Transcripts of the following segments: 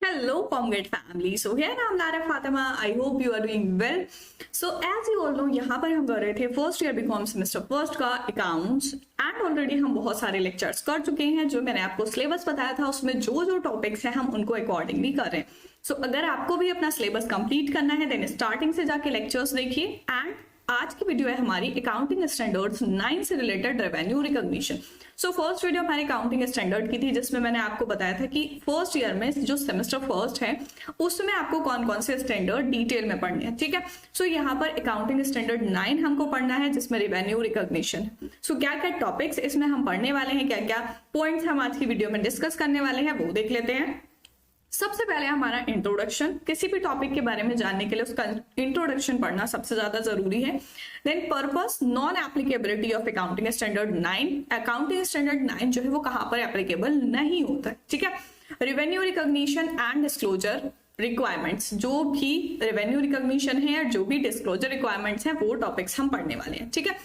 Hello, Pomget family. So here I'm Lara Fatima. I hope you are doing well. So as you all know, यहाँ पर हम कर रहे थे first year BCom semester first का accounts and already हम बहुत सारे लेक्चर्स कर चुके हैं। जो मैंने आपको सिलेबस बताया था उसमें जो जो टॉपिक्स हैं हम उनको अकॉर्डिंगली कर रहे हैं। सो अगर आपको भी अपना सिलेबस कंप्लीट करना है देन स्टार्टिंग से जाके लेक्चर्स देखिए। एंड आज की वीडियो है हमारी अकाउंटिंग स्टैंडर्ड्स 9 से related revenue recognition. So first video हमारी अकाउंटिंग स्टैंडर्ड की थी जिसमें मैंने आपको बताया था कि फर्स्ट ईयर में जो सेमेस्टर फर्स्ट है उसमें आपको कौन कौन से स्टैंडर्ड डिटेल में पढ़ने हैं, ठीक है। सो यहाँ पर अकाउंटिंग स्टैंडर्ड 9 हमको पढ़ना है जिसमें रेवेन्यू रिकॉग्निशन। सो क्या क्या टॉपिक्स इसमें हम पढ़ने वाले हैं, क्या क्या पॉइंट्स हम आज की वीडियो में डिस्कस करने वाले हैं वो देख लेते हैं। सबसे पहले हमारा इंट्रोडक्शन, किसी भी टॉपिक के बारे में जानने के लिए उसका इंट्रोडक्शन पढ़ना सबसे ज्यादा जरूरी है। Then purpose, non applicability of accounting standard 9। Accounting standard 9 जो है वो कहां पर एप्लीकेबल नहीं होता है, ठीक है। Revenue recognition and disclosure requirements, जो भी रेवेन्यू रिकॉग्निशन है या जो भी डिस्क्लोजर रिक्वायरमेंट्स हैं वो टॉपिक्स हम पढ़ने वाले हैं, ठीक है।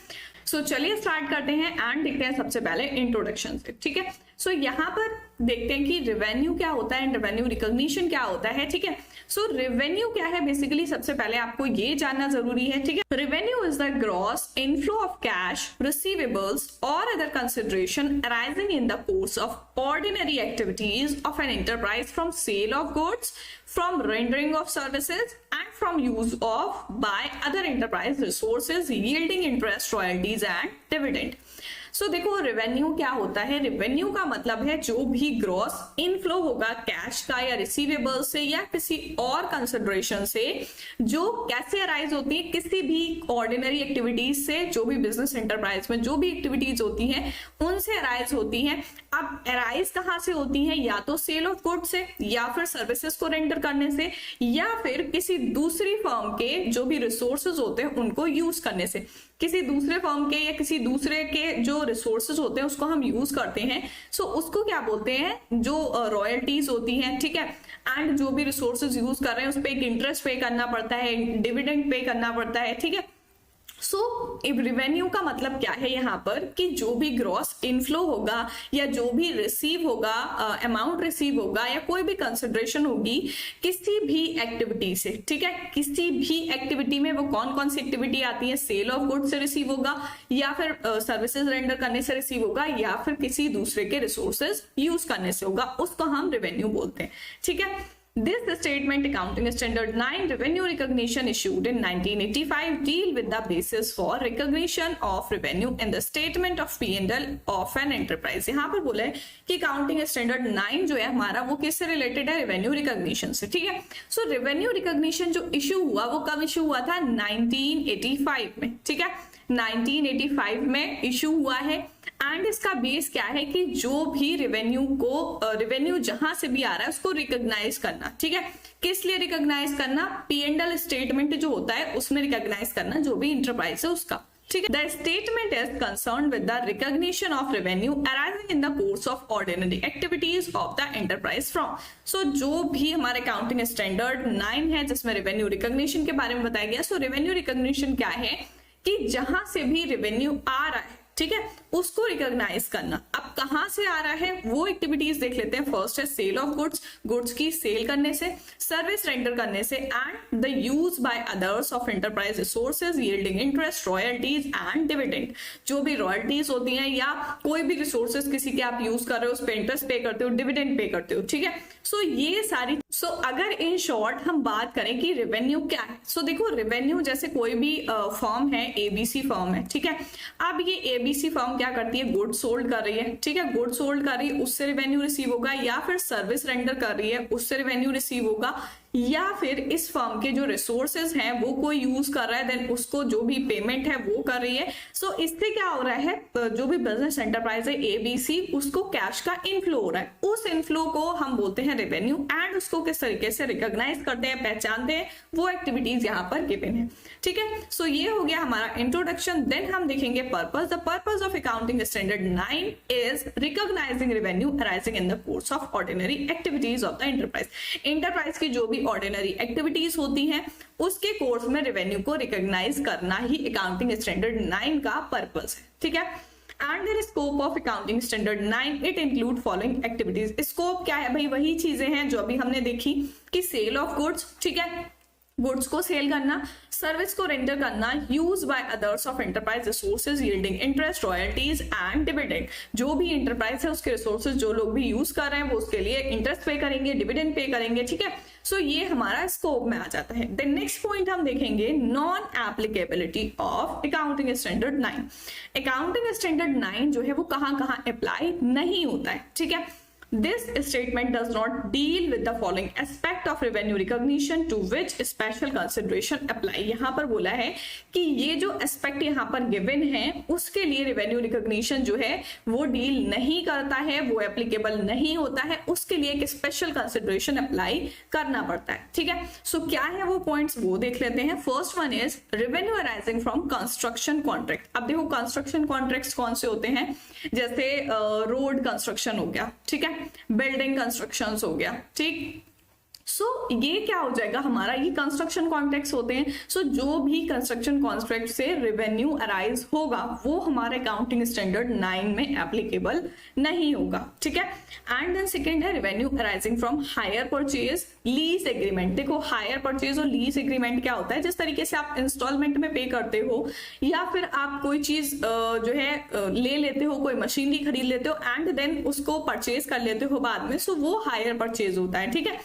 सो चलिए स्टार्ट करते हैं एंड देखते हैं सबसे पहले इंट्रोडक्शन से, ठीक है। सो यहाँ पर देखते हैं कि रेवेन्यू क्या होता है एंड रेवेन्यू रिकॉग्निशन क्या होता है, ठीक है। सो रेवेन्यू क्या है, बेसिकली सबसे पहले आपको ये जानना जरूरी है, ठीक है। Revenue is the gross inflow of cash, receivables और other consideration arising in the course of ordinary activities of an enterprise from sale of goods, from rendering of services and from use of by other enterprise resources yielding interest, royalties and dividend। सो देखो revenue क्या होता है, revenue का मतलब है जो भी gross inflow होगा कैश का या रिसीवेबल से या किसी और कंसिडरेशन से, जो कैसे अराइज होती है किसी भी ऑर्डिनरी एक्टिविटीज से, जो भी बिजनेस एंटरप्राइज में जो भी एक्टिविटीज होती हैं उनसे अराइज होती हैं। अब अराइज कहाँ से होती है, या तो सेल ऑफ गुड से या फिर सर्विसेज को रेंडर करने से या फिर किसी दूसरी फर्म के जो भी रिसोर्सेज होते हैं उनको यूज करने से। किसी दूसरे फर्म के या किसी दूसरे के जो रिसोर्सेज होते हैं उसको हम यूज करते हैं, सो उसको क्या बोलते हैं, जो रॉयल्टीज होती हैं, ठीक है। एंड जो भी रिसोर्सेज यूज कर रहे हैं उस पर एक इंटरेस्ट पे करना पड़ता है, डिविडेंड पे करना पड़ता है, ठीक है। सो रेवेन्यू का मतलब क्या है यहाँ पर कि जो भी ग्रॉस इनफ्लो होगा या जो भी रिसीव होगा, अमाउंट रिसीव होगा या कोई भी कंसिडरेशन होगी किसी भी एक्टिविटी से, ठीक है। किसी भी एक्टिविटी में वो कौन कौन सी एक्टिविटी आती है, सेल ऑफ गुड्स से रिसीव होगा या फिर सर्विसेज रेंडर करने से रिसीव होगा या फिर किसी दूसरे के रिसोर्सेज यूज करने से होगा, उसको हम रेवेन्यू बोलते हैं, ठीक है। This statement, Accounting Standard 9 Revenue Recognition issued in 1985, deal with the basis for recognition of revenue in the statement of P&L of an enterprise। यहाँ पर बोला है कि Accounting Standard 9 जो है हमारा वो किससे रिलेटेड है, रेवेन्यू रिकॉग्निशन से, ठीक है। सो रेवेन्यू रिकॉग्निशन जो इश्यू हुआ वो कब इश्यू हुआ था, 1985 में, ठीक है। 1985 में इश्यू हुआ है एंड इसका बेस क्या है कि जो भी रेवेन्यू जहां से भी आ रहा है उसको रिकॉग्नाइज करना, ठीक है। किस लिए रिकॉग्नाइज करना, P&L स्टेटमेंट जो होता है उसमें रिकॉग्नाइज करना जो भी इंटरप्राइज है उसका, ठीक है। The statement is concern with the recognition of revenue arising in the course of ordinary activities of the enterprise from. So जो भी हमारे अकाउंटिंग स्टैंडर्ड 9 है जिसमें रेवेन्यू रिकॉग्निशन के बारे में बताया गया। सो रेवेन्यू रिकॉग्निशन क्या है कि जहां से भी रेवेन्यू आ रहा है, ठीक है, उसको रिकॉग्नाइज करना। अब कहां से आ रहा है वो एक्टिविटीज देख लेते हैं। फर्स्ट है सेल ऑफ गुड्स, गुड्स की सेल करने से, सर्विस रेंडर करने से and the use by others of enterprise resources yielding interest, royalties and dividend. जो भी रॉयल्टीज होती हैं या कोई भी रिसोर्सेज किसी के आप यूज कर रहे हो उस पर इंटरेस्ट पे करते हो, डिविडेंड पे करते हो, ठीक है। सो ये सारी, सो अगर इन शॉर्ट हम बात करें कि रेवेन्यू क्या है, सो देखो रेवेन्यू जैसे कोई भी फर्म है, एबीसी फर्म है, ठीक है। अब ये एबीसी फर्म क्या करती है, गुड सोल्ड कर रही है, ठीक है, गुड सोल्ड कर रही है उससे रेवेन्यू रिसीव होगा, या फिर सर्विस रेंडर कर रही है उससे रेवेन्यू रिसीव होगा, या फिर इस फर्म के जो रिसोर्सेज हैं वो कोई यूज कर रहा है देन उसको जो भी पेमेंट है वो कर रही है। सो इससे क्या हो रहा है, जो भी बिजनेस एंटरप्राइज है एबीसी उसको कैश का इनफ्लो हो रहा है, उस इनफ्लो को हम बोलते हैं रेवेन्यू एंड उसको किस तरीके से रिकॉग्नाइज करते हैं, पहचानते हैं, वो एक्टिविटीज यहाँ पर गिवन है, ठीक है। सो ये हो गया हमारा इंट्रोडक्शन। देन हम देखेंगे purpose. The purpose of accounting standard 9 is recognising revenue arising in the course of ordinary activities of the enterprise. Enterprise की जो भी ऑर्डिनरी एक्टिविटीज होती हैं उसके कोर्स में रेवेन्यू को रिकॉग्नाइज करना ही अकाउंटिंग स्टैंडर्ड 9 का पर्पस है, ठीक है। And their scope of accounting standard 9 it include following activities. Scope क्या है भाई, वही चीजें हैं जो अभी हमने देखी कि सेल ऑफ गुड्स, ठीक है, गुड्स को सेल करना, सर्विस को रेंडर करना, use by others of enterprise resources yielding interest, royalties and dividend. जो भी एंटरप्राइज है उसके रिसोर्सेज जो लोग भी यूज कर रहे हैं वो उसके लिए इंटरेस्ट पे करेंगे, डिविडेंड पे करेंगे, ठीक है। सो ये हमारा स्कोप में आ जाता है। देन नेक्स्ट पॉइंट हम देखेंगे non applicability of accounting standard 9। Accounting standard 9 जो है वो कहां कहां अप्लाई नहीं होता है, ठीक है। This statement does not deal with the following aspect of revenue recognition to which special consideration apply। यहाँ पर बोला है कि ये जो एस्पेक्ट यहाँ पर गिवन है उसके लिए रेवेन्यू रिकॉग्निशन जो है वो डील नहीं करता है, वो एप्लीकेबल नहीं होता है, उसके लिए एक स्पेशल कंसिडरेशन अप्लाई करना पड़ता है, ठीक है। सो क्या है वो पॉइंट्स वो देख लेते हैं। First one is revenue arising from construction contract. अब देखो कंस्ट्रक्शन कॉन्ट्रैक्ट्स कौन से होते हैं, जैसे रोड कंस्ट्रक्शन हो गया, ठीक है, बिल्डिंग कंस्ट्रक्शन हो गया, ठीक। सो ये क्या हो जाएगा हमारा, ये कंस्ट्रक्शन कॉन्ट्रैक्ट्स होते हैं। सो जो भी कंस्ट्रक्शन कॉन्ट्रैक्ट से रेवेन्यू अराइज होगा वो हमारे अकाउंटिंग स्टैंडर्ड 9 में एप्लीकेबल नहीं होगा, ठीक है। एंड देन सेकंड है revenue arising from hire purchase lease agreement. देखो हायर परचेज और लीज एग्रीमेंट क्या होता है, जिस तरीके से आप इंस्टॉलमेंट में पे करते हो या फिर आप कोई चीज जो है ले लेते हो, कोई मशीनरी खरीद लेते हो एंड देन उसको परचेज कर लेते हो बाद में, सो वो हायर परचेज होता है, ठीक है।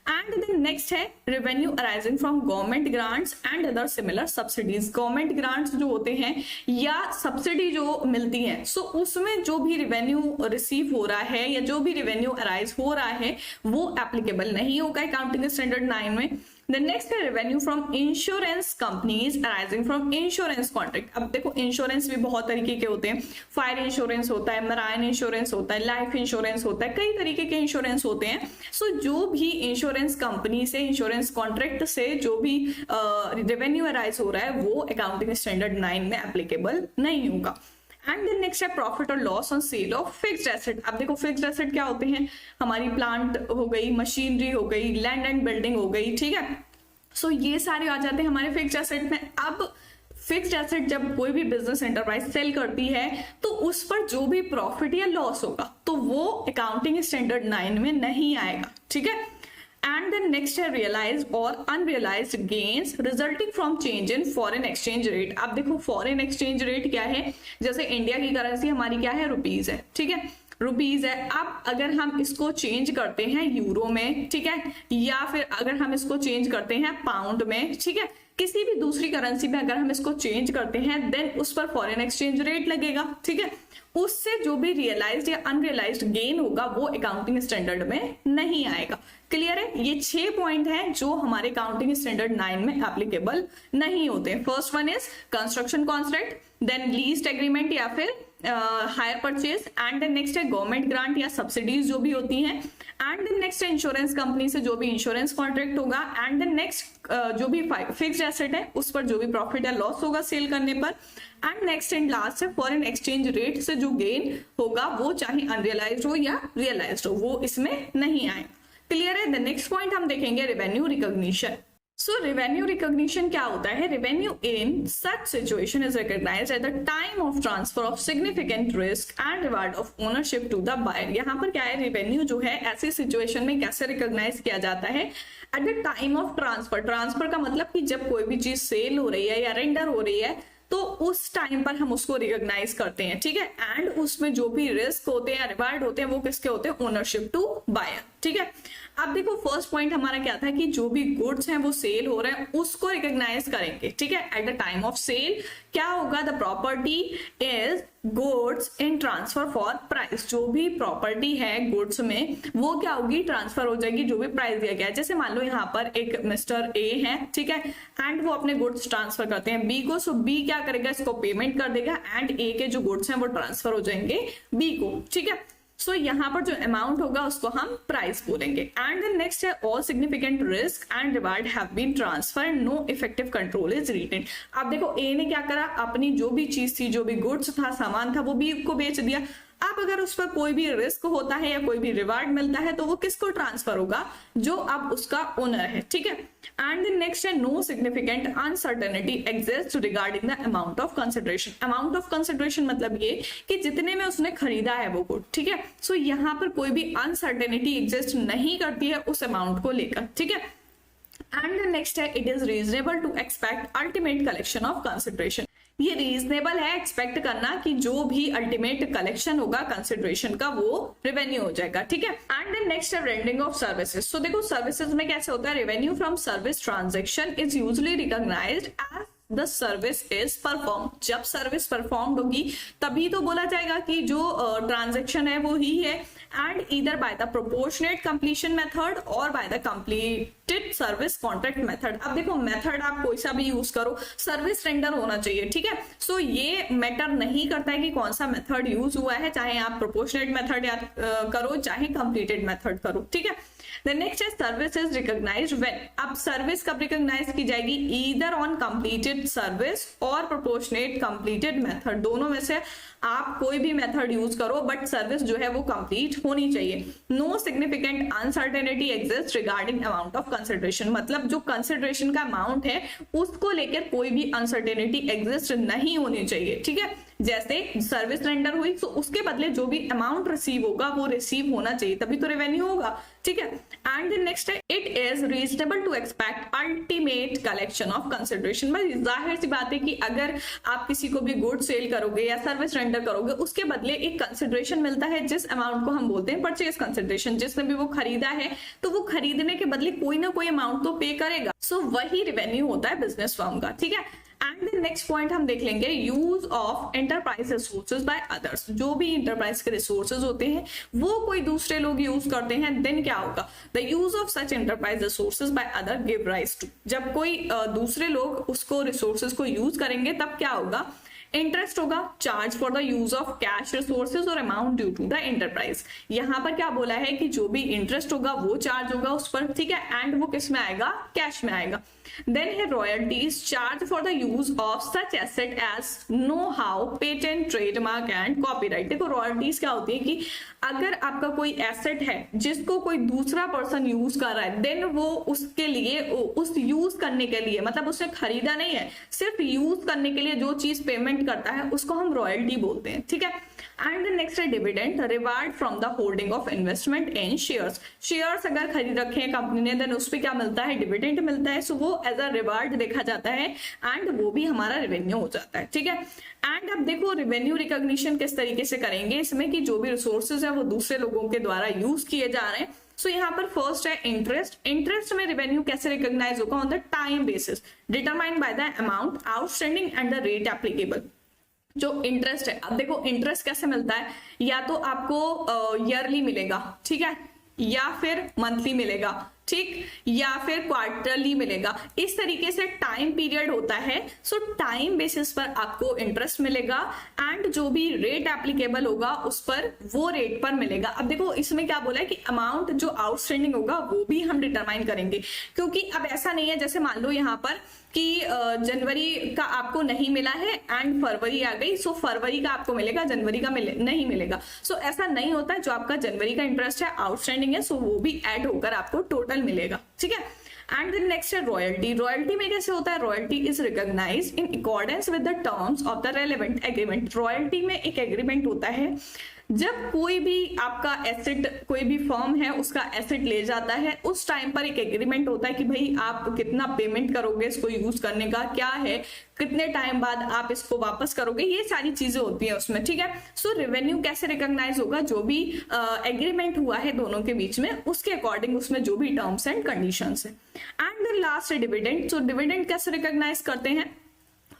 एंड देन नेक्स्ट है revenue arising from government grants and other similar subsidies. Government grants जो होते हैं या सब्सिडी जो मिलती है, सो उसमें जो भी रेवेन्यू रिसीव हो रहा है या जो भी रेवेन्यू अराइज हो रहा है वो एप्लीकेबल नहीं होगा अकाउंटिंग स्टैंडर्ड 9 में। देन नेक्स्ट है revenue from insurance companies arising from insurance contract. अब देखो इंश्योरेंस भी बहुत तरीके के होते हैं, फायर इंश्योरेंस होता है, मराइन इंश्योरेंस होता है, लाइफ इंश्योरेंस होता है, कई तरीके के इंश्योरेंस होते हैं। सो जो भी इंश्योरेंस कंपनी से, इंश्योरेंस कॉन्ट्रैक्ट से जो भी रेवेन्यू अराइज हो रहा है वो अकाउंटिंग स्टैंडर्ड 9 में एप्लीकेबल नहीं होगा। एंड देन नेक्स्ट है प्रॉफिट और loss on sale of fixed asset. अब देखो फिक्स्ड एसेट क्या होते हैं, हमारी प्लांट हो गई, मशीनरी हो गई, लैंड एंड बिल्डिंग हो गई, ठीक है। सो ये सारे आ जाते हैं हमारे फिक्स्ड एसेट में। अब फिक्स्ड एसेट जब कोई भी बिजनेस एंटरप्राइज सेल करती है तो उस पर जो भी प्रॉफिट या लॉस होगा तो वो अकाउंटिंग स्टैंडर्ड 9 में नहीं आएगा, ठीक है। एंड देन नेक्स्ट है रियलाइज्ड और unrealised gains resulting from change in foreign exchange rate. अब देखो फॉरेन एक्सचेंज रेट क्या है, जैसे इंडिया की करेंसी हमारी क्या है, रुपीज है, ठीक है, रुपीज है। अब अगर हम इसको चेंज करते हैं यूरो में, ठीक है, या फिर अगर हम इसको चेंज करते हैं पाउंड में, ठीक है, किसी भी दूसरी करेंसी में अगर हम इसको चेंज करते हैं देन उस पर फॉरेन एक्सचेंज रेट लगेगा, ठीक है। उससे जो भी रियलाइज्ड या अनरियलाइज्ड गेन होगा वो अकाउंटिंग स्टैंडर्ड में नहीं आएगा। क्लियर है, ये 6 पॉइंट हैं जो हमारे अकाउंटिंग स्टैंडर्ड 9 में एप्लीकेबल नहीं होते। First one is construction contract, then lease agreement या फिर hire purchase, and then next है गवर्नमेंट ग्रांट या सब्सिडीज जो भी होती हैं, एंड देन नेक्स्ट है इंश्योरेंस कंपनी से जो भी इंश्योरेंस कॉन्ट्रैक्ट होगा, एंड देन नेक्स्ट जो भी फिक्स्ड एसेट है उस पर जो भी प्रॉफिट या लॉस होगा सेल करने पर, एंड नेक्स्ट एंड लास्ट है फॉरेन एक्सचेंज रेट से जो गेन होगा वो चाहे अनरियलाइज्ड हो या रियलाइज्ड हो वो इसमें नहीं आए। क्लियर है। द नेक्स्ट पॉइंट हम देखेंगे revenue recognition. So revenue recognition क्या होता है, revenue in such situation is recognized at the time of transfer of significant risk and reward of ownership to the buyer. यहाँ पर क्या है, रेवेन्यू जो है ऐसी सिचुएशन में कैसे रिकॉग्नाइज किया जाता है, at the time of transfer. Transfer का मतलब कि जब कोई भी चीज सेल हो रही है या रेंडर हो रही है तो उस टाइम पर हम उसको रिकॉग्नाइज करते हैं, ठीक है। एंड उसमें जो भी रिस्क होते हैं, रिवार्ड होते हैं, वो किसके होते हैं, ओनरशिप टू बायर, ठीक है। अब देखो फर्स्ट पॉइंट हमारा क्या था कि जो भी गुड्स हैं वो सेल हो रहे हैं उसको रिकॉग्नाइज करेंगे, ठीक है, at the time of sale. क्या होगा, the property is goods in transfer for price. जो भी प्रॉपर्टी है गुड्स में वो क्या होगी, ट्रांसफर हो जाएगी जो भी प्राइस दिया गया है। जैसे मान लो यहाँ पर एक मिस्टर ए है, ठीक है, एंड वो अपने गुड्स ट्रांसफर करते हैं बी को, सो बी क्या करेगा, इसको पेमेंट कर देगा एंड ए के जो गुड्स हैं वो ट्रांसफर हो जाएंगे बी को, ठीक है। सो यहाँ पर जो अमाउंट होगा उसको हम प्राइस बोलेंगे। एंड देन नेक्स्ट है all significant risk and reward have been transfer and no effective control is retain. अब देखो ए ने क्या करा, अपनी जो भी चीज थी, जो भी गुड्स था, सामान था, वो बी को बेच दिया। अब अगर उस पर कोई भी रिस्क होता है या कोई भी रिवार्ड मिलता है तो वो किसको ट्रांसफर होगा, जो अब उसका ओनर है, ठीक है। एंड देन नेक्स्ट है no significant uncertainty exist regarding the amount of consideration. Amount of consideration मतलब ये कि जितने में उसने खरीदा है वो गुड, ठीक है। सो यहाँ पर कोई भी अनसर्टेनिटी एग्जिस्ट नहीं करती है उस अमाउंट को लेकर, ठीक है। एंड नेक्स्ट है it is reasonable to expect ultimate collection of consideration. ये रीजनेबल है एक्सपेक्ट करना कि जो भी अल्टीमेट कलेक्शन होगा कंसिडरेशन का वो रेवेन्यू हो जाएगा, ठीक है। एंड देन नेक्स्ट है रेंडरिंग ऑफ सर्विसेज। सो देखो सर्विसेज में कैसे होता है, revenue from service transaction is usually recognized as the service is perform. जब सर्विस परफॉर्म होगी तभी तो बोला जाएगा कि जो ट्रांजेक्शन है वो ही है। And either by the proportionate completion method और by the completed service contract method. अब देखो मेथड आप कोई सा भी यूज करो, सर्विस रेंडर होना चाहिए, ठीक है। सो ये मैटर नहीं करता है कि कौन सा मेथड यूज हुआ है, चाहे आप प्रोपोर्शनेट मेथड या करो चाहे कंप्लीटेड मेथड करो, ठीक है। The next is service is recognized when। अब सर्विस कब रिकॉग्नाइज की जाएगी, ईदर ऑन कंप्लीटेड सर्विस और प्रोपोर्शनेट कंप्लीटेड मेथड। दोनों में से आप कोई भी मेथड यूज करो बट सर्विस जो है वो कंप्लीट होनी चाहिए। No significant uncertainty exist regarding amount of consideration. मतलब जो कंसिडरेशन का अमाउंट है उसको लेकर कोई भी अनसर्टेनिटी एग्जिस्ट नहीं होनी चाहिए, ठीक है। जैसे सर्विस रेंडर हुई तो उसके बदले जो भी अमाउंट रिसीव होगा वो रिसीव होना चाहिए, तभी तो रेवेन्यू होगा, ठीक है। एंड नेक्स्ट है it is reasonable to expect ultimate collection of consideration. भाई जाहिर सी बात है कि अगर आप किसी को भी गुड सेल करोगे या सर्विस रेंडर करोगे उसके बदले एक कंसिडरेशन मिलता है, जिस अमाउंट को हम बोलते हैं परचेज कंसिडरेशन। जिसने भी वो खरीदा है तो वो खरीदने के बदले कोई ना कोई अमाउंट तो पे करेगा। सो वही रेवेन्यू होता है बिजनेस फर्म का, ठीक है। एंड द नेक्स्ट पॉइंट हम देख लेंगे use of enterprise resources by others. जो भी एंटरप्राइज के रिसोर्सेज होते हैं वो कोई दूसरे लोग यूज करते हैं, देन क्या होगा, the use of such enterprise resources by other give rise to. जब कोई दूसरे लोग उसको रिसोर्सेज को यूज करेंगे तब क्या होगा, इंटरेस्ट होगा, charge for the use of cash resources और amount due to the enterprise. यहाँ पर क्या बोला है कि जो भी इंटरेस्ट होगा वो चार्ज होगा उस पर, ठीक है। एंड वो किस में आएगा, कैश में आएगा। देन है royalties charge for the use of such asset as know how, patent, trademark and copyright. देखो रॉयल्टीज क्या होती है कि अगर आपका कोई एसेट है जिसको कोई दूसरा पर्सन यूज कर रहा है, देन वो उसके लिए उस यूज करने के लिए, मतलब उसने खरीदा नहीं है, सिर्फ यूज करने के लिए जो चीज पेमेंट करता है उसको हम रॉयल्टी बोलते हैं, ठीक है। एंड नेक्स्ट है dividend, reward from the holding of investment in shares. Shares अगर खरीद रखे हैं कंपनी ने देन उस पर क्या मिलता है, डिविडेंड मिलता है। सो वो एज अ रिवार्ड देखा जाता है एंड वो भी हमारा रेवेन्यू हो जाता है, ठीक है। एंड अब देखो रेवेन्यू रिकॉग्निशन किस तरीके से करेंगे इसमें कि जो भी रिसोर्सेज है वो दूसरे लोगों के द्वारा यूज किए जा रहे हैं। सो यहाँ पर फर्स्ट है इंटरेस्ट। इंटरेस्ट में रेवेन्यू कैसे रिकॉग्नाइज होगा, on the time basis determined by the amount outstanding and the rate applicable. जो इंटरेस्ट है, अब देखो इंटरेस्ट कैसे मिलता है, या तो आपको ईयरली मिलेगा, ठीक है, या फिर मंथली मिलेगा, ठीक, या फिर क्वार्टरली मिलेगा। इस तरीके से टाइम पीरियड होता है। सो टाइम बेसिस पर आपको इंटरेस्ट मिलेगा एंड जो भी रेट एप्लीकेबल होगा उस पर वो रेट पर मिलेगा। अब देखो इसमें क्या बोला है कि अमाउंट जो आउटस्टैंडिंग होगा वो भी हम डिटरमाइन करेंगे, क्योंकि अब ऐसा नहीं है जैसे मान लो यहाँ पर कि जनवरी का आपको नहीं मिला है एंड फरवरी आ गई, सो फरवरी का आपको मिलेगा, जनवरी का नहीं मिलेगा। सो ऐसा नहीं होता है। जो आपका जनवरी का इंटरेस्ट है आउटस्टैंडिंग है, सो वो भी ऐड होकर आपको टोटल मिलेगा, ठीक है। एंड देन नेक्स्ट है रॉयल्टी। रॉयल्टी में कैसे होता है, royalty is recognized in accordance with the terms of the relevant agreement. Royalty में एक एग्रीमेंट होता है, जब कोई भी आपका एसेट, कोई भी फर्म है उसका एसेट ले जाता है उस टाइम पर एक एग्रीमेंट होता है कि भाई आप कितना पेमेंट करोगे इसको यूज करने का, क्या है, कितने टाइम बाद आप इसको वापस करोगे, ये सारी चीजें होती है उसमें, ठीक है। सो रेवेन्यू कैसे रिकॉग्नाइज होगा, जो भी एग्रीमेंट हुआ है दोनों के बीच में उसके अकॉर्डिंग उसमें जो भी टर्म्स एंड कंडीशंस है। एंड देन लास्ट है डिविडेंड। सो डिविडेंड कैसे रिकॉग्नाइज करते हैं,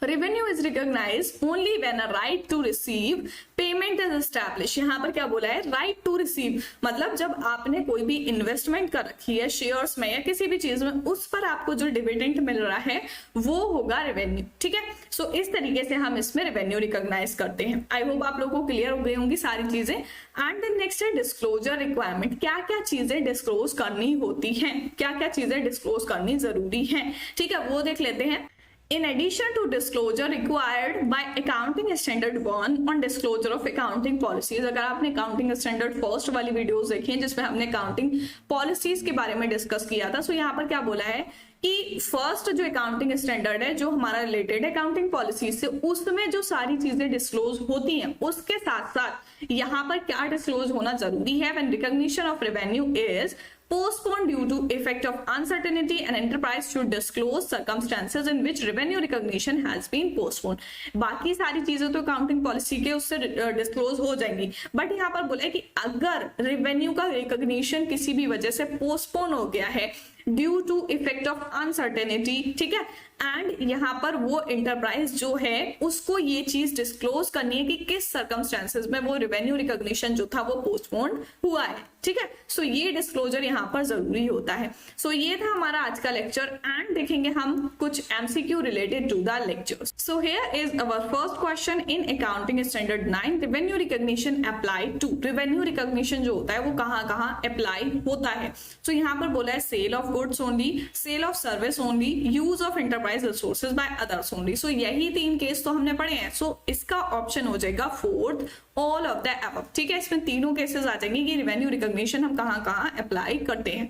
revenue is recognized only when a right to receive payment is establish. यहाँ पर क्या बोला है, राइट टू रिसीव, मतलब जब आपने कोई भी इन्वेस्टमेंट कर रखी है शेयर्स में या किसी भी चीज में, उस पर आपको जो डिविडेंड मिल रहा है वो होगा रेवेन्यू, ठीक है। सो इस तरीके से हम इसमें रेवेन्यू रिकॉग्नाइज करते हैं। आई होप आप लोगों को क्लियर हो गई होंगी सारी चीजें। एंड देन नेक्स्ट है डिस्क्लोजर रिक्वायरमेंट। क्या क्या चीजें डिस्क्लोज करनी होती हैं, क्या क्या चीजें डिस्क्लोज करनी जरूरी है, ठीक है, वो देख लेते हैं। In addition to disclosure required by accounting standard 1 on disclosure of accounting policies, अगर आपने accounting standard फर्स्ट वाली वीडियोस देखी हैं जिसमें हमने accounting policies के बारे में डिस्कस किया था, सो यहाँ पर क्या बोला है कि फर्स्ट जो अकाउंटिंग स्टैंडर्ड है जो हमारा रिलेटेड अकाउंटिंग पॉलिसी से, उसमें जो सारी चीजें डिस्क्लोज होती हैं उसके साथ साथ यहाँ पर क्या डिस्क्लोज होना जरूरी है, when recognition of revenue is postponed due to effect of uncertainty, an enterprise should disclose circumstances in which revenue recognition has been postponed. बाकी सारी चीजें तो अकाउंटिंग पॉलिसी के उससे डिस्क्लोज हो जाएंगी, बट यहाँ पर बोला है कि अगर रेवेन्यू का रिकॉग्निशन किसी भी वजह से पोस्टपोन हो गया है due to effect of uncertainty, ठीक है, एंड यहाँ पर वो एंटरप्राइज जो है उसको ये चीज डिस्क्लोज करनी है कि किस सर्कमस्टेंसेस में वो रेवेन्यू रिकॉग्निशन जो था वो पोस्टपोन हुआ है, ठीक है। सो ये डिस्क्लोजर यहाँ पर जरूरी होता है। सो ये था हमारा आज का लेक्चर एंड देखेंगे हम कुछ MCQ related to the lectures. So here is our first question in accounting standard 9, revenue recognition apply to. Revenue recognition जो होता है वो कहाँ कहाँ अप्लाई होता है। सो यहाँ पर बोला है sale of goods only, sale of service only, use of enterprise resources by others only. So यही 3 केस तो हमने पढ़े हैं। सो इसका ऑप्शन हो जाएगा fourth, all of the above, ठीक है। इसमें तीनों केसेस आ जाएंगे कि रेवेन्यू रिकॉग्निशन हम कहाँ कहाँ अप्लाई करते हैं।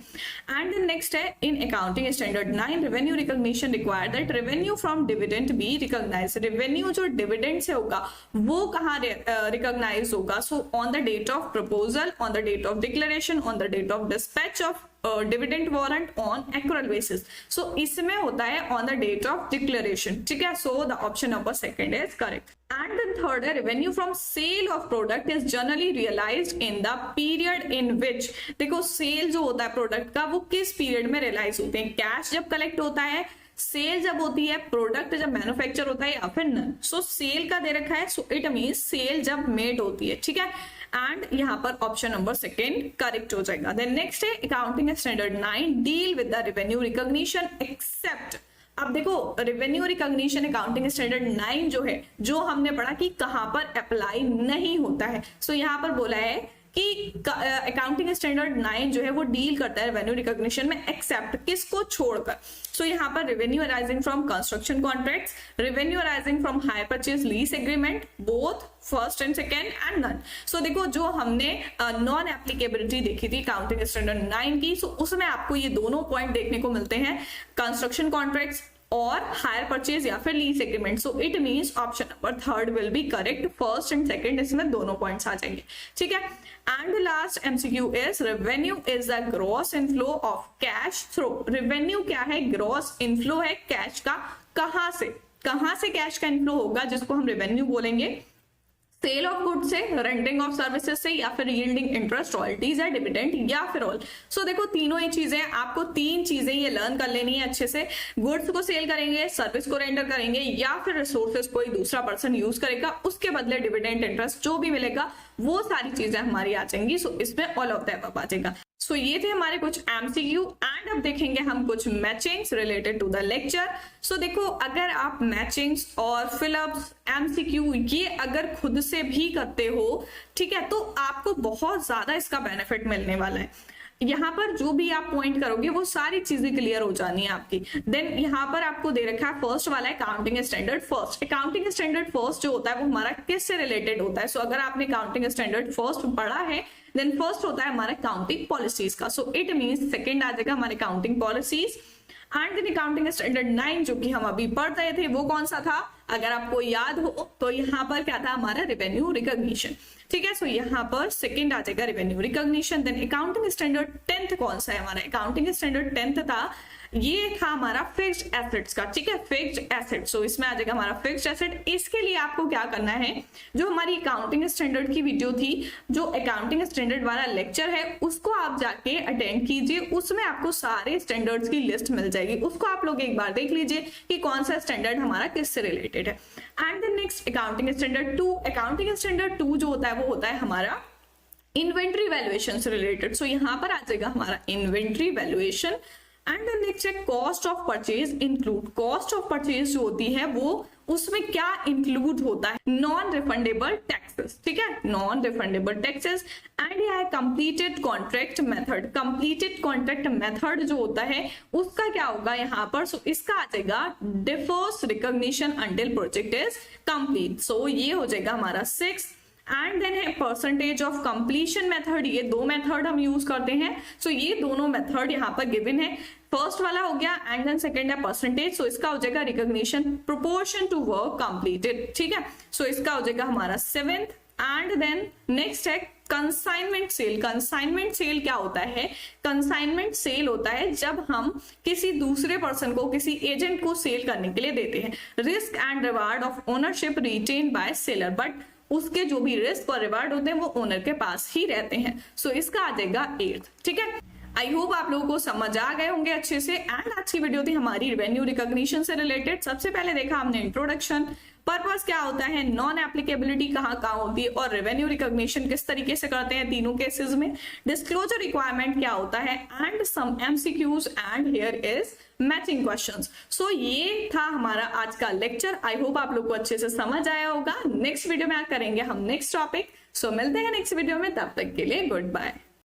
एंड नेक्स्ट है in accounting standard 9, revenue recognition required that revenue from dividend be recognise. Revenue जो डिविडेंड से होगा वो कहाँ रिकॉग्नाइज होगा? So on the date of proposal, on the date of declaration, on the date of dispatch of dividend warrant on accrual basis. So इसमें होता है on the date of declaration, ठीक है। So the option number second is correct. And then third है revenue from sale of product is generally realised in the period in which. देखो sale जो होता है प्रोडक्ट का वो किस पीरियड में रियलाइज होते हैं? कैश जब कलेक्ट होता है, सेल जब होती है, प्रोडक्ट जब मैन्युफैक्चर होता है, या फिर नन। सो सेल का दे रखा है, सो इट मींस सेल जब मेड होती है, ठीक है। एंड यहाँ पर ऑप्शन नंबर सेकंड करेक्ट हो जाएगा। देन नेक्स्ट है accounting standard 9 deal with the revenue recognition except. अब देखो रेवेन्यू रिकॉग्निशन अकाउंटिंग स्टैंडर्ड 9 जो है, जो हमने पढ़ा कि कहां पर अप्लाई नहीं होता है। सो यहाँ पर बोला है कि अकाउंटिंग स्टैंडर्ड 9 जो है वो डील करता है रेवेन्यू रिकॉग्निशन में एक्सेप्ट किसको छोड़कर। सो यहाँ पर revenue arising from construction contracts, revenue arising from hire purchase lease agreement, both first and second and none. So देखो जो हमने नॉन एप्लीकेबिलिटी देखी थी अकाउंटिंग स्टैंडर्ड 9 की, सो उसमें आपको ये दोनों पॉइंट देखने को मिलते हैं, कंस्ट्रक्शन कॉन्ट्रैक्ट्स और हायर परचेज या फिर lease agreement. So it means option number third will be correct. First and second इसमें दोनों पॉइंट्स आ जाएंगे, ठीक है। And last MCQ is revenue is the gross inflow of cash through. Revenue क्या है? ग्रॉस इनफ्लो है कैश का। कहां से कैश का इनफ्लो होगा जिसको हम रेवेन्यू बोलेंगे? सेल ऑफ गुड्स से, रेंटिंग ऑफ सर्विसेज से, या फिर यील्डिंग इंटरेस्ट, रॉयल्टीज या डिविडेंड, या फिर ऑल। सो देखो तीनों ही चीजें, आपको 3 चीजें ये लर्न कर लेनी है अच्छे से। गुड्स को सेल करेंगे, सर्विस को रेंडर करेंगे, या फिर रिसोर्सेज कोई दूसरा पर्सन यूज करेगा, उसके बदले डिविडेंड इंटरेस्ट जो भी मिलेगा वो सारी चीजें हमारी आ जाएंगी। सो इसमें ऑल ऑफ द अबव आ जाएगा। सो ये थे हमारे कुछ एमसीक्यू एंड अब देखेंगे हम कुछ matchings related to the lecture. So देखो अगर आप मैचिंग्स और फिलअप्स, एमसीक्यू ये अगर खुद से भी करते हो, ठीक है, तो आपको बहुत ज्यादा इसका बेनिफिट मिलने वाला है। यहाँ पर जो भी आप पॉइंट करोगे वो सारी चीजें क्लियर हो जानी है आपकी। देन यहाँ पर आपको दे रखा है फर्स्ट वाला है accounting standard first. Accounting standard first जो होता है वो हमारा किससे रिलेटेड होता है? सो अगर आपने अकाउंटिंग स्टैंडर्ड फर्स्ट पढ़ा है देन फर्स्ट होता है हमारा अकाउंटिंग पॉलिसीज का। सो इट मींस सेकंड आ जाएगा हमारे accounting policies. And then accounting standard 9 जो कि हम अभी पढ़ रहे थे वो कौन सा था? अगर आपको याद हो तो यहाँ पर क्या था हमारा? रेवेन्यू रिकॉग्निशन, ठीक है। सो यहाँ पर सेकंड आ जाएगा revenue recognition. Then accounting standard 10th कौन सा है हमारा? अकाउंटिंग स्टैंडर्ड 10th था, ये था हमारा फिक्स्ड एसेट्स का, ठीक है, फिक्स्ड एसेट। सो इसमें आ जाएगा हमारा फिक्स्ड एसेट। इसके लिए आपको क्या करना है, जो हमारी अकाउंटिंग स्टैंडर्ड की वीडियो थी, जो अकाउंटिंग स्टैंडर्ड वाला लेक्चर है उसको आप जाके अटेंड कीजिए, उसमें आपको सारे स्टैंडर्ड्स की लिस्ट मिल जाएगी। उसको आप लोग एक बार देख लीजिए कि कौन सा स्टैंडर्ड हमारा किससे रिलेटेड है। And then next accounting standard 2। Accounting standard 2 जो होता है वो होता है हमारा इन्वेंट्री वैल्यूएशन से रिलेटेड। सो यहाँ पर आ जाएगा हमारा inventory valuation. And then next है cost of purchase include. Cost of purchase जो होती है वो उसमें क्या इंक्लूड होता है, नॉन रिफंडेबल टैक्सेस, ठीक है, नॉन रिफंडेबल टैक्सेस। एंड यह है completed contract method. Completed contract method जो होता है उसका क्या होगा यहाँ पर, सो इसका आ जाएगा differs recognition until project is complete. So ये हो जाएगा हमारा 6। एंड देन है परसेंटेज ऑफ कंप्लीशन मेथड। ये दो मेथड हम यूज करते हैं, सो ये दोनों मेथड यहाँ पर गिवन है। फर्स्ट वाला हो गया एंड देन सेकंड है परसेंटेज, सो इसका हो जाएगा recognition proportion to work completed, ठीक है। सो इसका हो जाएगा हमारा 7th। एंड देन नेक्स्ट है कंसाइनमेंट सेल। कंसाइनमेंट सेल क्या होता है, कंसाइनमेंट सेल होता है जब हम किसी दूसरे पर्सन को, किसी एजेंट को सेल करने के लिए देते हैं। Risk and reward of ownership written by seller, but उसके जो भी रिस्क और रिवार्ड होते हैं वो ओनर के पास ही रहते हैं। सो इसका आ जाएगा 8th, ठीक है। आई होप आप लोगों को समझ आ गए होंगे अच्छे से। एंड आज की वीडियो थी हमारी रेवेन्यू रिकॉग्निशन से रिलेटेड। सबसे पहले देखा हमने इंट्रोडक्शन, पर्पस क्या होता है, नॉन एप्लीकेबिलिटी कहाँ कहाँ होती है, और रेवेन्यू रिकॉग्निशन किस तरीके से करते हैं तीनों केसेस में, डिस्क्लोजर रिक्वायरमेंट क्या होता है, and some MCQs and here is matching questions. So ये था हमारा आज का लेक्चर। आई होप आप लोग को अच्छे से समझ आया होगा। नेक्स्ट वीडियो में करेंगे हम नेक्स्ट टॉपिक। सो मिलते हैं नेक्स्ट वीडियो में, तब तक के लिए गुड बाय।